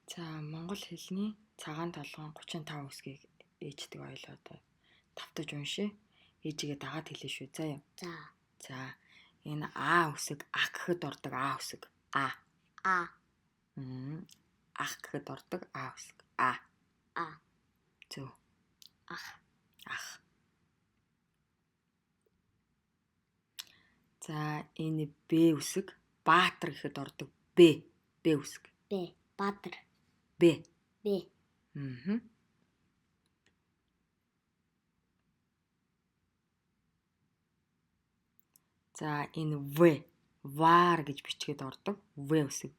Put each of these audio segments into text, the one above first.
За монгол хэлний цагаан толгойн 35 үсгийг ээждэг ойлоо одоо давтаж уншия. Ээжигээ дагаад хэлээ шүү. За юу. За энэ а үсэг ах гэхэд ордог а үсэг. А. Ах гэхэд ордог а үсэг. А. Зөв. Ах. За энэ б үсэг баатар гэхэд ордог б. Б үсэг. Баатар. Б. За энэ в вар гэж бичгээд ордог в үсэг.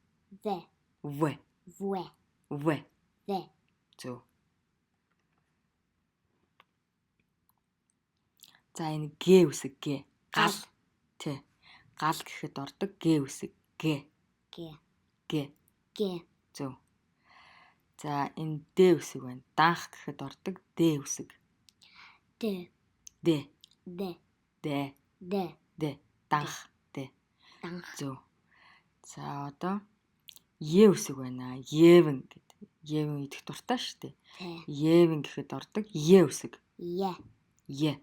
В. Зөв. За энэ г үсэг г. Гал. Тэ. Гал гэхэд ордог г үсэг г. Зөв. За энэ д үсэг байна. Данх гэхэд ордог д үсэг. Д. Данх. Д. Зөв. За одоо е үсэг байна. Евэн гэдэг. Евэн идэх дуртай шүү дээ. Евэн гэхэд ордог е үсэг. Евэн.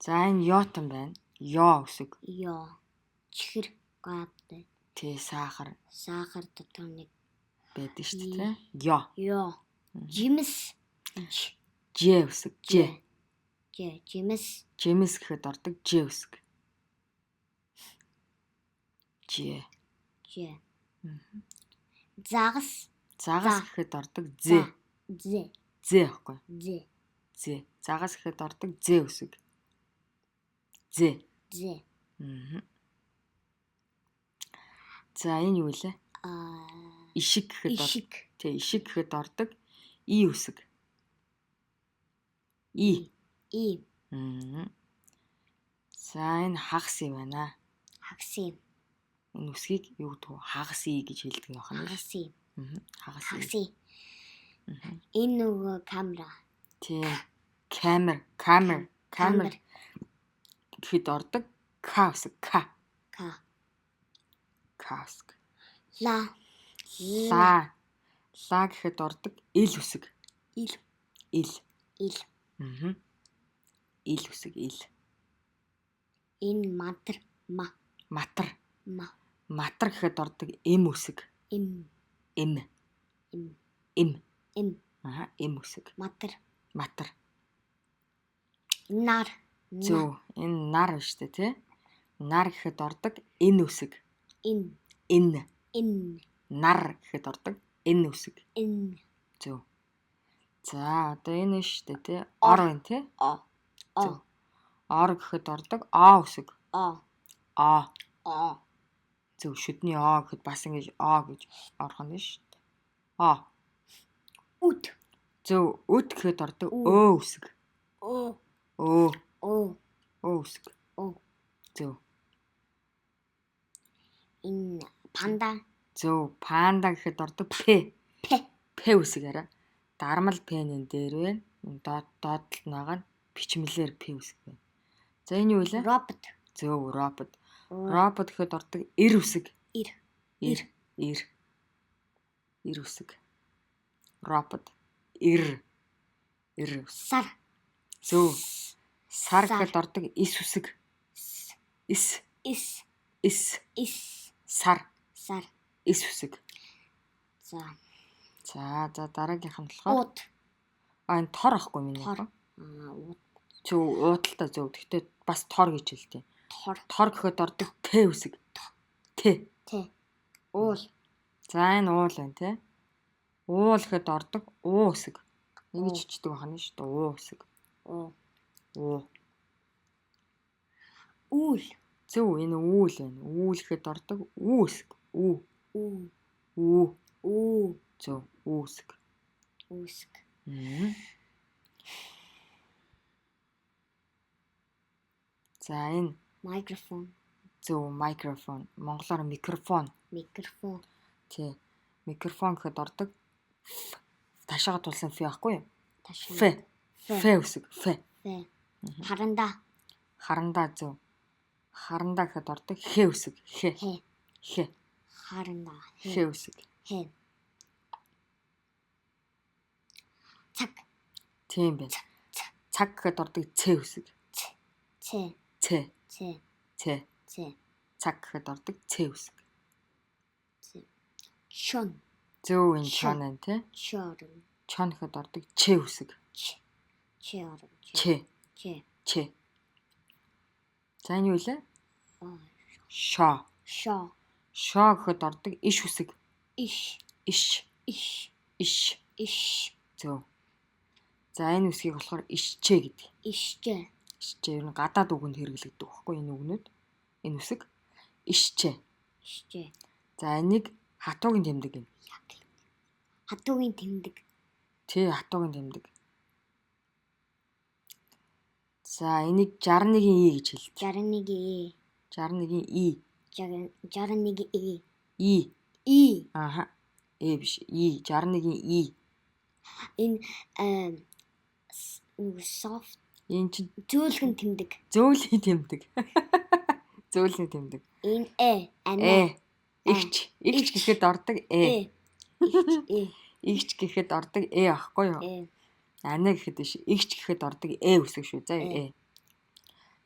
За энэ йотон байна. Ё үсэг. Чихэр гавтай. Тэ сахар дотор нэг байдаг шүү дээ. Ё. Жимс. Ж үсэг. Жимс. Жимс гэхэд ордог ж үсэг. Ж. Загас. Загас гэхэд ордог з. Хэвгүй. З. Загас гэхэд ордог з үсэг. З. За энэ юу вэ? Ишиг гэхэд ордог. Тэ ишиг гэхэд ордог и үсэг. И. За энэ хагас юм байна. Энэ үсгийг юу гэдэг вэ? Хагас и гэж хэлдэг нөх нь. Хагас и. Энэ нөгөө камера. Тийм. Камер. Гэхэд ордог к үсэг. К үсэг. Ла гэхэд ордог ил үсэг. Ил. Ил үсэг ил. Энэ матар. Матар гэхэд ордог эм үсэг. Эм. Эм үсэг. Матар. Нар. Зөв. Энэ нар байна шүү дээ, тий? Нар гэхэд ордог эн үсэг. Эн. Нар гэхэд ордог эн үсэг. Зөв. За одоо энэ шүү дээ, тий? Ор байна, тий? Зөв. Ор гэхэд ордог а үсэг. А. Зөв. Шүдний а гэхэд бас ингэж а гэж орох нь шүү дээ. А. Үт. Зөв. Үт гэхэд ордог өө үсэг. Өө үсэг. Зөв. Энэ панда. Зөв. Панда гэхэд ордог п. П үсэг арай. Дармал п-ийн дээр байна. Доод байгаа нь бичмэлээр п үсэг байна. За энэ юу вэ? Робот. Зөв. Робот. Робот гэхэд ордог эр үсэг. Эр үсэг. Робот. Эр үсэг. Сар. Зөв. Сар гэхэд ордог ис үсэг. Ис. Сар. Ис үсэг. За дараагийнх нь болохоор энэ тор ахгүй миний. Зөв. Уудалтаа зөв. Гэхдээ бас тор гэж хэлдэг. Тор гэхэд ордог т үсэг. Т. Уул. За энэ уул байна, тий? Уул гэхэд ордог уу үсэг. Ингэж хичдэг байна шүү дээ. Уу үсэг. Үүл. Зөв. Энэ үүл байна. Үүл гэхэд ордог уу үсэг. Зөв. Уу үсэг. За энэ Микрофон. зөв. Микрофон. Монголоор микрофон. Тий. Микрофон гэхэд ордог ташаага тулсан ф байхгүй юу? Ф үсэг. Ф. Харандаа зөв. Харандаа гэхэд ордог х үсэг. Х. Харанда. Хэ үсэг. Хэн. Цаг. Тийм байна. Цаг гэхэд ордог цэ үсэг. Цэ. Цэ. Цэ. Цэ. Цэ. Цаг гэхэд ордог цэ үсэг. Чон. Зөв энэ чон энэ тий. Чорон. Чон гэхэд ордог чэ үсэг. Чорон. Чэ. Чэ. Чэ. За энэ юу вэ? Шо. Шо гэхэд ордог иш үсэг. Иш. Иш. Иш. Иш. Иш. Зөв. За энэ үсгийг болохоор ишчэ гэдэг. Ишчэ. Ишчэ ер нь гадаад үгэнд хэрэглэгддэг байхгүй энэ үгнүүд. Энэ үсэг ишчэ. Ишчэ. За энийг хатуугийн тэмдэг юм. Хатуугийн тэмдэг. Тий, хатуугийн тэмдэг. За энийг 61-ийн и гэж хэлдэг. 61-ийн 61-ийн и. 61-ийн И. И. Ааха. Биш. И 61-ийн и. Энэ soft Энэ чинь зөөлгөн тэмдэг. зөөлний тэмдэг. Зөөлний тэмдэг. Энэ ана. Игч гэхэд ордог Иш. игч гэхэд ордог ахгүй юу? Ана гэхэд биш. Игч гэхэд ордог үсэг шүү. За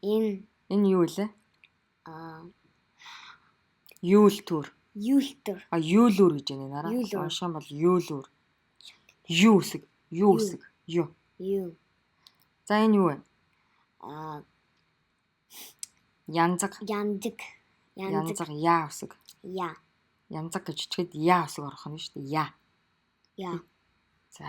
Энэ юу вэ? Юултүр. Юултүр. Юулүр гэж байна нараа. Юулүр. Уншхан бол юулүр. Юу үсэг. Юу. Юу. За энэ юу вэ? Янзаг. Янзаг. Яа үсэг. Я. Янзаг гэж чичгэд яа үсэг орох нь шүү дээ. Яа. Я. За